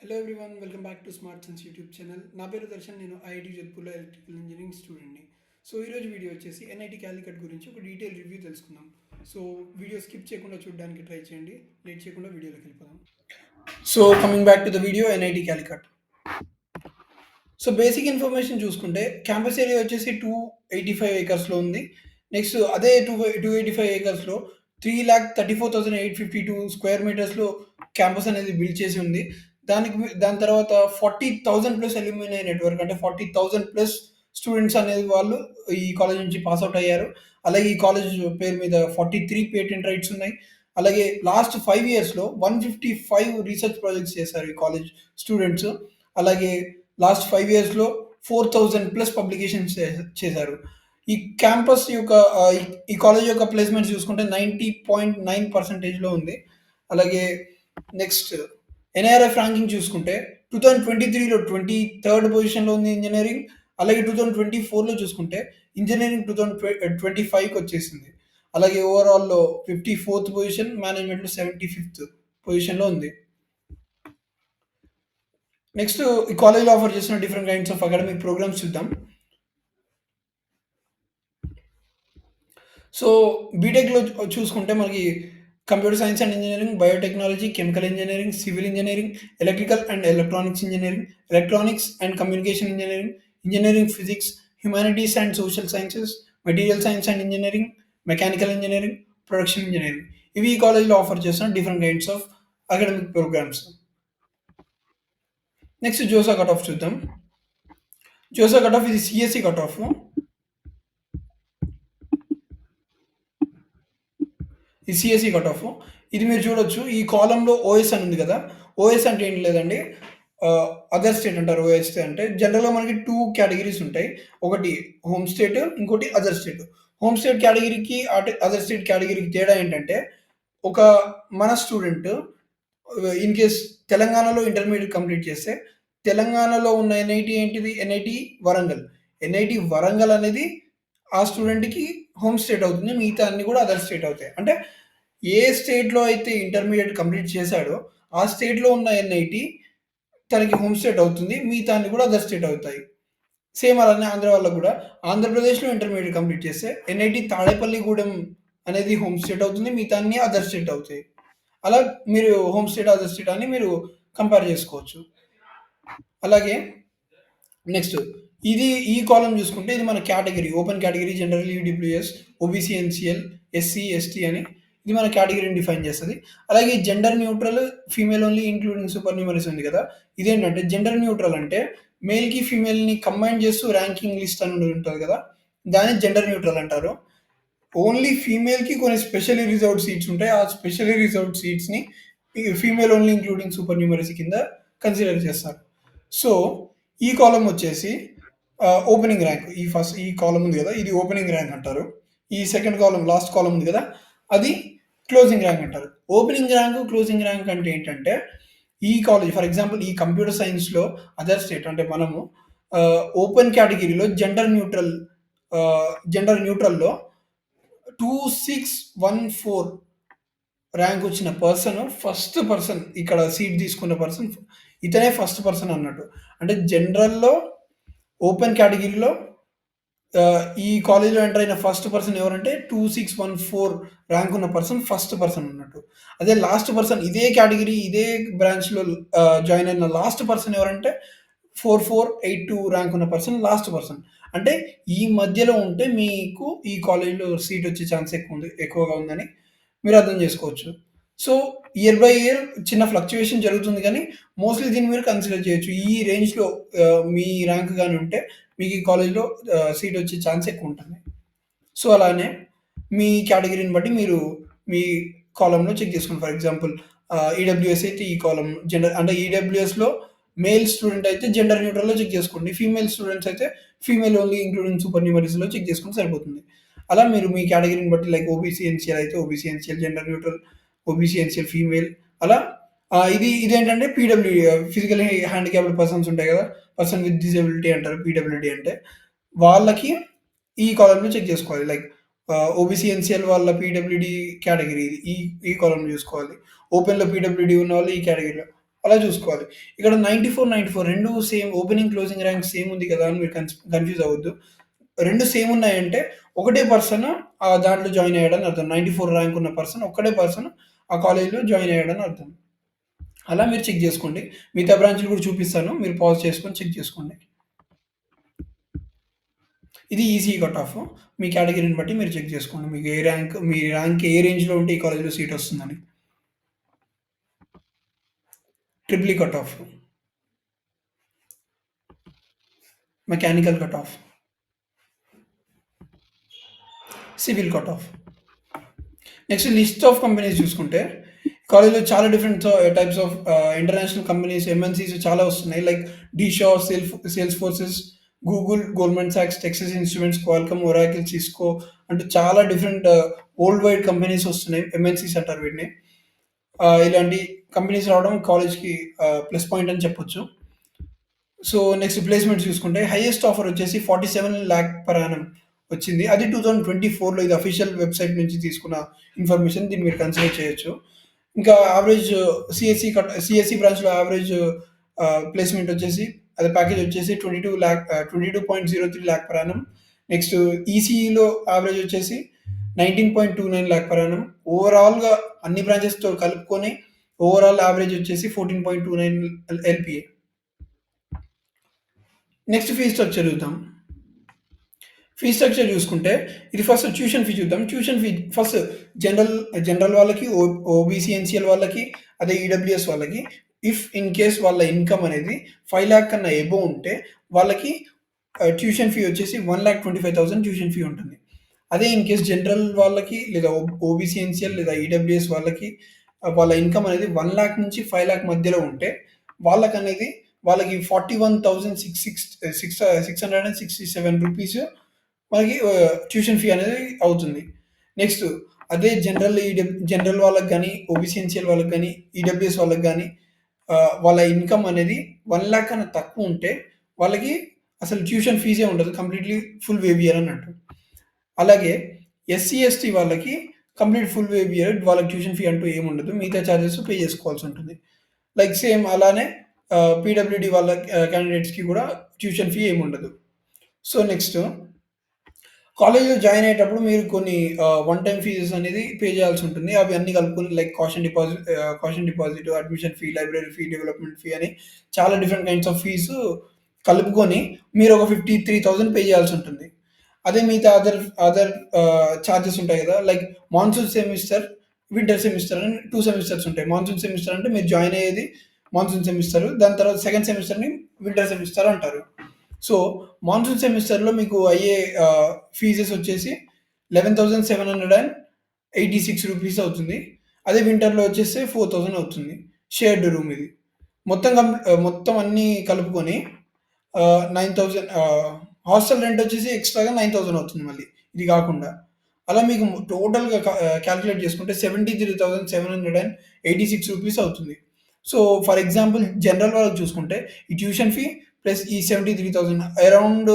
Hello everyone, welcome back to smart sense YouTube channel. నా పేరు దర్శన్. నేను ఐఐటి జోధ్పూర్లో ఎలక్ట్రికల్ ఇంజనీరింగ్ స్టూడెంట్ని. సో ఈరోజు వీడియో వచ్చేసి ఎన్ఐటి క్యాలికట్ గురించి ఒక డీటెయిల్ రివ్యూ తెలుసుకుందాం. సో వీడియో స్కిప్ చేయకుండా చూడడానికి ట్రై చేయండి. లేట్ చేయకుండా వీడియోలోకి వెళ్ళిపోదాం. So coming back to the video, NIT Calicut. So basic information చూసుకుంటే క్యాంపస్ ఏరియా వచ్చేసి 285 ఏకర్స్లో ఉంది. నెక్స్ట్ అదే 285 ఏకర్స్లో 3,34,852 స్క్వేర్ మీటర్స్లో క్యాంపస్ అనేది బిల్డ్ చేసి ఉంది. దాని తర్వాత 40,000 ప్లస్ అల్యూమినై నెట్వర్క్, అంటే 40,000 ప్లస్ స్టూడెంట్స్ అనేది వాళ్ళు ఈ కాలేజ్ నుంచి పాస్అవుట్ అయ్యారు. అలాగే ఈ కాలేజ్ పేరు మీద 43 పేటెంట్ రైట్స్ ఉన్నాయి. అలాగే లాస్ట్ 5 ఇయర్స్లో 155 రీసెర్చ్ ప్రాజెక్ట్స్ చేశారు ఈ కాలేజ్ స్టూడెంట్స్. అలాగే లాస్ట్ 5 ఇయర్స్లో 4,000 ప్లస్ పబ్లికేషన్స్ చేశారు. ఈ క్యాంపస్ యొక్క ఈ కాలేజ్ యొక్క ప్లేస్మెంట్స్ చూసుకుంటే 90.9%లో ఉంది. అలాగే నెక్స్ట్ ఎన్ఐఆర్ఎఫ్ ర్యాంకింగ్ చూసుకుంటే 2023లో 23rd పొజిషన్లో ఉంది ఇంజనీరింగ్. అలాగే 2024లో చూసుకుంటే ఇంజనీరింగ్ 2025కి వచ్చేసింది. అలాగే ఓవరాల్లో 54th పొజిషన్, మేనేజ్మెంట్లో 75th పొజిషన్లో ఉంది. నెక్స్ట్ ఈ కాలేజ్లో ఆఫర్ చేసిన different kinds of academic programs చూద్దాం. సో బీటెక్లో చూసుకుంటే మనకి computer science and engineering, biotechnology, chemical engineering, civil engineering, electrical and electronics engineering, electronics and communication engineering, engineering physics, humanities and social sciences, material science and engineering, mechanical engineering, production engineering, ఇవి ఈ కాలేజ్లో offer చేస్తున్న different kinds of academic programs. Next JoSAA cut off చూద్దాం. JoSAA cut off ఇది CSC cut off. ఈ CSC cut off ఇది మీరు చూడొచ్చు. ఈ కాలంలో ఓఎస్ అని ఉంది కదా. ఓఎస్ అంటే ఏంటి లేదండి, అదర్ స్టేట్ అంటారు. ఓఎస్ అంటే జనరల్గా మనకి 2 కేటగిరీస్ ఉంటాయి. ఒకటి హోమ్ స్టేట్, ఇంకోటి అదర్ స్టేట్. హోమ్ స్టేట్ కేటగిరీకి అదర్ స్టేట్ కేటగిరీకి తేడా ఏంటంటే, ఒక మన స్టూడెంట్ ఇన్ కేస్ తెలంగాణలో ఇంటర్మీడియట్ కంప్లీట్ చేస్తే తెలంగాణలో ఉన్న ఎన్ఐటి ఏంటిది? ఎన్ఐటి వరంగల్. ఎన్ఐటి వరంగల్ అనేది ఆ స్టూడెంట్‌కి హోమ్ స్టేట్ అవుతుంది. మిగతా అన్నీ కూడా అదర్ స్టేట్ అవుతాయి. అంటే ఏ స్టేట్‌లో అయితే ఇంటర్మీడియేట్ కంప్లీట్ చేశాడో ఆ స్టేట్‌లో ఉన్న ఎన్ఐటి తనకి హోమ్ స్టేట్ అవుతుంది. మిగతా అన్నీ కూడా అదర్ స్టేట్ అవుతాయి. సేమ్ అలానే ఆంధ్ర వాళ్ళకి కూడా ఆంధ్రప్రదేశ్‌లో ఇంటర్మీడియేట్ కంప్లీట్ చేస్తే ఎన్ఐటి తాడేపల్లిగూడెం అనేది హోమ్ స్టేట్ అవుతుంది. మిగతా అన్నీ అదర్ స్టేట్ అవుతాయి. అలా మీరు హోమ్ స్టేట్, అదర్ స్టేట్ అని మీరు కంపేర్ చేసుకోవచ్చు. అలాగే నెక్స్ట్ ఈ కాలమ్ చూసుకుంటే ఇది మన category, open category, general, EWS, OBC, NCL, SC, ST అని ఇది మన కేటగిరీని డిఫైన్ చేస్తుంది. అలాగే gender neutral, female only including supernumeraries ఉంది కదా. ఇదేంటంటే జెండర్ న్యూట్రల్ అంటే మేల్‌కి, ఫీమేల్‌ని కంబైన్ చేస్తూ ర్యాంకింగ్ లిస్ట్ అని ఉంటుంది కదా. దాన్ని జెండర్ న్యూట్రల్ అంటారు. ఓన్లీ ఫీమేల్‌కి కొన్ని స్పెషల్లీ రిజర్వ్డ్ సీట్స్ ఉంటాయి. ఆ స్పెషల్లీ రిజర్వ్డ్ సీట్స్‌ని female only including supernumerary కింద కన్సిడర్ చేస్తారు. సో ఈ కాలమ్ వచ్చేసి ఓపెనింగ్ ర్యాంక్. ఈ కాలమ్ ఉంది కదా, ఇది ఓపెనింగ్ ర్యాంక్ అంటారు. ఈ సెకండ్ కాలమ్, లాస్ట్ కాలమ్ ఉంది కదా, అది క్లోజింగ్ ర్యాంక్ అంటారు. ఓపెనింగ్ ర్యాంక్, క్లోజింగ్ ర్యాంక్ అంటే ఏంటంటే, ఈ కాలేజ్ ఫర్ ఎగ్జాంపుల్ ఈ కంప్యూటర్ సైన్స్‌లో అదర్ స్టేట్ అంటే మనము ఓపెన్ కేటగిరీలో జెండర్ న్యూట్రల్‌లో 2614 ర్యాంక్ వచ్చిన ఫస్ట్ పర్సన్ ఇక్కడ సీట్ తీసుకున్న పర్సన్ ఇతనే ఫస్ట్ పర్సన్ అన్నట్టు. అంటే జనరల్‌లో ఓపెన్ కేటగిరీలో ఈ కాలేజ్‌లో ఎంటర్ అయిన ఫస్ట్ పర్సన్ ఎవరంటే 2614 ర్యాంక్ ఉన్న పర్సన్ ఫస్ట్ పర్సన్ అన్నట్టు. అదే లాస్ట్ పర్సన్ ఇదే కేటగిరీ, ఇదే బ్రాంచ్‌లో జాయిన్ అయిన లాస్ట్ పర్సన్ ఎవరంటే 4482 ర్యాంక్ ఉన్న పర్సన్ లాస్ట్ పర్సన్. అంటే ఈ మధ్యలో ఉంటే మీకు ఈ కాలేజ్‌లో సీట్ వచ్చే ఛాన్స్ ఎక్కువగా ఉందని మీరు అర్థం చేసుకోవచ్చు. సో ఇయర్ బై ఇయర్ చిన్న ఫ్లక్చుయేషన్ జరుగుతుంది కానీ మోస్ట్‌లీ దీన్ని మీరు కన్సిడర్ చేయొచ్చు. ఈ రేంజ్‌లో మీ ర్యాంక్ గాని ఉంటే మీకు ఈ కాలేజ్‌లో సీట్ వచ్చే ఛాన్స్ ఎక్కువ ఉంటుంది. సో అలానే మీ కేటగిరీని బట్టి మీరు మీ కాలమ్‌లో చెక్ చేసుకోండి. ఫర్ ఎగ్జాంపుల్ ఈడబ్ల్యూఎస్ అయితే ఈ కాలమ్ జెండర్, అంటే ఈడబ్ల్యూఎస్‌లో మేల్ స్టూడెంట్ అయితే జెండర్ న్యూట్రల్‌లో చెక్ చేసుకోండి. ఫీమేల్ స్టూడెంట్స్ అయితే ఫీమేల్ ఓన్లీ ఇంక్లూడింగ్ సూపర్ న్యూమరీస్‌లో చెక్ చేసుకుంటే సరిపోతుంది. అలా మీరు మీ కేటగిరీని బట్టి లైక్ ఓబీసీ, ఎన్సీఎల్ అయితే OBC, NCL gender neutral, OBC, NCL female అలా. ఇదేంటంటే పీడబ్ల్యూడీ, ఫిజికల్లీ హ్యాండిక్యాప్డ్ పర్సన్స్ ఉంటాయి కదా, పర్సన్ విత్ డిజబిలిటీ అంటారు పీడబ్ల్యూడీ అంటే. వాళ్ళకి ఈ కాలమ్‌లో చెక్ చేసుకోవాలి. లైక్ ఓబీసీ, ఎన్సీఎల్ వాళ్ళ పీడబ్ల్యూడీ కేటగిరీ ఇది. ఈ కాలమ్‌లో చూసుకోవాలి. ఓపెన్‌లో పీడబ్ల్యూడీ ఉన్నవాళ్ళు ఈ కేటగిరీలో. అలా చూసుకోవాలి. ఇక్కడ 94, 94 2 same opening, closing rank same ఉంది కదా! అని మీరు కన్‌ఫ్యూజ్ అవ్వద్దు. 2 సేమ్ ఉన్నాయంటే ఒకటే పర్సన్ దాంట్లో జాయిన్ అయ్యాడని అర్థం. 94 ర్యాంక్ ఉన్న పర్సన్ ఒక్కడే పర్సన్ ఆ కాలేజ్‌లో జాయిన్ అయ్యాడని అర్థం. అలా మీరు చెక్ జేసుకోండి. మిగతా బ్రాంచ్‌లు కూడా చూపిస్తాను. మీరు పాజ్ చేసుకొని చెక్ చేసుకోండి. ఇది ఈసీఈ కట్ ఆఫ్. మీ కేటగరీని బట్టి మీరు చెక్ చేసుకోండి. మీకు ఏ ర్యాంక్, మీ ర్యాంక్ ఏ రేంజ్‌లో ఉంటే ఈ కాలేజ్‌లో సీట్ వస్తుందని. Triple E cut off. Mechanical cut off. Civil cut off. Next list of companies చూసుకుంటే, కాలేజ్‌లో చాలా different types of international companies, MNCs చాలా వస్తున్నాయి. Like DE Shaw, sales forces, Google, Goldman సాక్స్, Texas Instruments, Qualcomm, Oracle, Cisco అంటూ చాలా different worldwide companies వస్తున్నాయి. MNCs అంటారు వీటిని. ఇలాంటి కంపెనీస్ రావడం కాలేజ్‌కి ప్లస్ పాయింట్ అని చెప్పొచ్చు. సో, నెక్స్ట్ ప్లేస్‌మెంట్స్ చూసుకుంటే హైయెస్ట్ ఆఫర్ వచ్చేసి 47,00,000 పర్ యానమ్ వచ్చింది. అది 2024లో ఇది అఫీషియల్ వెబ్‌సైట్ నుంచి తీసుకున్న ఇన్ఫర్మేషన్. దీన్ని మీరు కన్సిడర్ చేయొచ్చు. ఇంకా యావరేజ్ సీఎస్‌సి బ్రాంచ్‌లో యావరేజ్ ప్లేస్‌మెంట్ వచ్చేసి అదే ప్యాకేజ్ వచ్చేసి 22.03 లాక్ పర్ యానమ్. నెక్స్ట్ ఈసీఈలో యావరేజ్ వచ్చేసి 19.29 లాక్ పర్ యానమ్. ఓవరాల్‌గా అన్ని బ్రాంచెస్‌తో కలుపుకొని ఓవరాల్ యావరేజ్ వచ్చేసి 14.29 ఎల్‌పీఏ. నెక్స్ట్ ఫీ స్ట్రక్చర్ చూద్దాం. ఫీ స్ట్రక్చర్ చూసుకుంటే ఇది ఫస్ట్ ట్యూషన్ ఫీ చూద్దాం. ట్యూషన్ ఫీ ఫస్ట్ జనరల్ వాళ్ళకి, ఓబీసీ, ఎన్సీఎల్ వాళ్ళకి, అదే ఈడబ్ల్యూఎస్ వాళ్ళకి ఇఫ్ ఇన్ కేస్ వాళ్ళ ఇన్‌కమ్ అనేది 5,00,000 కన్నా అబోవ్ ఉంటే వాళ్ళకి ట్యూషన్ ఫీ వచ్చేసి 1,25,000 ట్యూషన్ ఫీ ఉంటుంది. అదే ఇన్ కేస్ జనరల్ వాళ్ళకి లేదా ఓబీసీ, ఎన్సీఎల్ లేదా ఈడబ్ల్యూఎస్ వాళ్ళకి వాళ్ళ ఇన్‌కమ్ అనేది 1,00,000 నుంచి 5,00,000 మధ్యలో ఉంటే వాళ్ళకనేది వాళ్ళకి 41,667 రూపీస్ మనకి ట్యూషన్ ఫీ అనేది అవుతుంది. నెక్స్ట్ అదే జనరల్ వాళ్ళకి గాని, ఓబీసీ, ఎన్సీఎల్ వాళ్ళకి గాని, ఈడబ్ల్యూఎస్ వాళ్ళకి గాని వాళ్ళ ఇన్‌కమ్ అనేది 1,00,000 కన్నా తక్కువ ఉంటే వాళ్ళకి అసలు ట్యూషన్ ఫీజే ఉండదు. కంప్లీట్‌లీ ఫుల్ వేవ్ ఇయర్ అన్నట్టు. అలాగే ఎస్సీ, ఎస్టీ వాళ్ళకి కంప్లీట్ ఫుల్ వేవ్ ఇయర్ వాళ్ళకి ట్యూషన్ ఫీ అంటూ ఏముండదు. మిగతా చార్జెస్ పే చేసుకోవాల్సి ఉంటుంది. లైక్ సేమ్ అలానే పీడబ్ల్యూడీ వాళ్ళ క్యాండిడేట్స్‌కి కూడా ట్యూషన్ ఫీ ఏముండదు. సో, నెక్స్ట్ కాలేజ్‌లో జాయిన్ అయ్యేటప్పుడు మీరు కొన్ని వన్ టైమ్ ఫీజెస్ అనేది పే చేయాల్సి ఉంటుంది. అవి అన్నీ కలుపుకొని like caution deposit, admission fee, library fee, development fee అని చాలా డిఫరెంట్ కైండ్స్ ఆఫ్ ఫీస్ కలుపుకొని మీరు ఒక 53,000 పే చేయాల్సి ఉంటుంది. అదే మిగతా అదర్ చార్జెస్ ఉంటాయి కదా! Like monsoon semester, winter semester అని 2 సెమిస్టర్స్ ఉంటాయి. మాన్సూన్ సెమిస్టర్ అంటే మీరు జాయిన్ అయ్యేది మాన్సూన్ సెమిస్టర్. దాని తర్వాత సెకండ్ సెమిస్టర్‌ని వింటర్ సెమిస్టర్ అంటారు. సో, మాన్సూన్ సెమిస్టర్‌లో మీకు అయ్యే ఫీజెస్ వచ్చేసి 11,786 రూపీస్ అవుతుంది. అదే వింటర్‌లో వచ్చేసి 4,000 అవుతుంది. షేర్డ్ రూమ్ ఇది. మొత్తం అన్నీ కలుపుకొని 9,000 హాస్టల్ రెంట్ వచ్చేసి ఎక్స్‌ట్రాగా 9,000 అవుతుంది మళ్ళీ. ఇది గాకుండా. అలా మీకు టోటల్‌గా కాలిక్యులేట్ చేసుకుంటే 73,786 రూపీస్ అవుతుంది. సో, ఫర్ ఎగ్జాంపుల్ జనరల్ వాళ్ళకి చూసుకుంటే ఈ ట్యూషన్ ఫీ ప్లస్ ఈ 73,000 అరౌండ్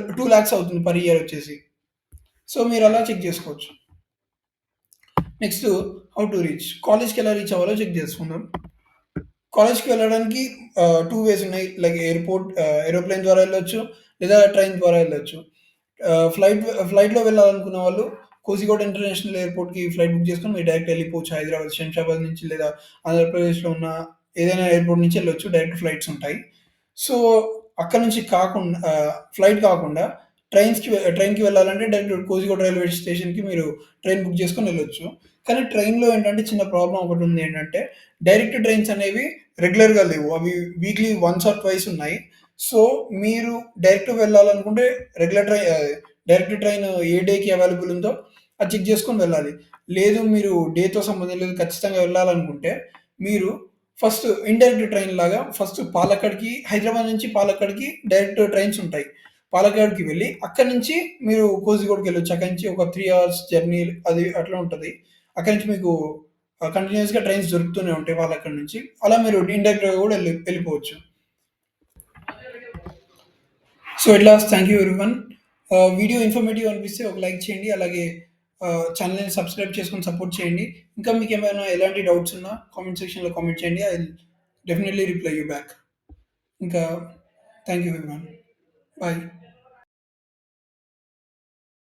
2 లాక్స్ అవుతుంది పర్ ఇయర్ వచ్చేసి. సో, మీరలా చెక్ చేసుకోవచ్చు. Next how to reach? కాలేజ్‌కి ఎలా రీచ్ అవ్వాలో చెక్ చేసుకుందాం. కాలేజ్‌కి వెళ్ళడానికి 2 వేస్ ఉన్నాయి. లైక్ ఏరోప్లేన్ ద్వారా వెళ్ళొచ్చు. లేదా ట్రైన్ ద్వారా వెళ్ళొచ్చు. ఫ్లైట్‌లో వెళ్ళాలనుకున్న వాళ్ళు కోజికోడ్ ఇంటర్నేషనల్ ఎయిర్‌పోర్ట్‌కి ఫ్లైట్ బుక్ చేసుకొని మీరు డైరెక్ట్ వెళ్ళిపోవచ్చు. హైదరాబాద్, శంషాబాద్ నుంచి లేదా ఆంధ్రప్రదేశ్‌లో ఉన్న ఏదైనా ఎయిర్‌పోర్ట్ నుంచి వెళ్ళొచ్చు. డైరెక్ట్ ఫ్లైట్స్ ఉంటాయి. సో, అక్కడి నుంచి ఫ్లైట్ కాకుండా ట్రైన్‌కి వెళ్ళాలంటే డైరెక్ట్ కోజికోడ్ రైల్వే స్టేషన్‌కి మీరు ట్రైన్ బుక్ చేసుకొని వెళ్ళొచ్చు. కానీ ట్రైన్‌లో ఏంటంటే చిన్న ప్రాబ్లమ్ ఒకటుంది ఏంటంటే డైరెక్ట్ ట్రైన్స్ అనేవి రెగ్యులర్‌గా లేవు. అవి వీక్లీ వన్స్ ఆర్ ట్వైస్ ఉన్నాయి. సో, మీరు డైరెక్ట్ వెళ్ళాలనుకుంటే డైరెక్ట్ ట్రైన్ ఏ డేకి అవైలబుల్ ఉందో అది చెక్ చేసుకొని వెళ్ళాలి. లేదు మీరు డేతో సంబంధం లేదు ఖచ్చితంగా వెళ్ళాలనుకుంటే మీరు ఫస్ట్ ఇండైరెక్ట్ ట్రైన్ లాగా ఫస్ట్ హైదరాబాద్ నుంచి పాలక్కడ్‌కి డైరెక్ట్ ట్రైన్స్ ఉంటాయి. పాలక్కాడ్‌కి వెళ్ళి అక్కడి నుంచి మీరు కోజికోడ్‌కెళ్ళొచ్చు. అక్కడి నుంచి ఒక 3 అవర్స్ జర్నీ అది అట్లా ఉంటది. అక్కడి నుంచి మీకు కంటిన్యూయస్‌గా ట్రైన్స్ దొరుకుతూనే ఉంటాయి పాలక్కడ్ నుంచి. అలా మీరు ఇండైరెక్ట్‌గా కూడా వెళ్ళిపోవచ్చు. So, at last thank you everyone. Video informative అనిపిస్తే ఒక లైక్ చేయండి. అలాగే ఛానెల్‌ని సబ్స్క్రైబ్ చేసుకొని సపోర్ట్ చేయండి. ఇంకా మీకేమైనా ఎలాంటి డౌట్స్ ఉన్నా కామెంట్ సెక్షన్‌లో కామెంట్ చేయండి. I will definitely reply you back. ఇంకా థాంక్ యూ ఎవ్రీవన్. బాయ్.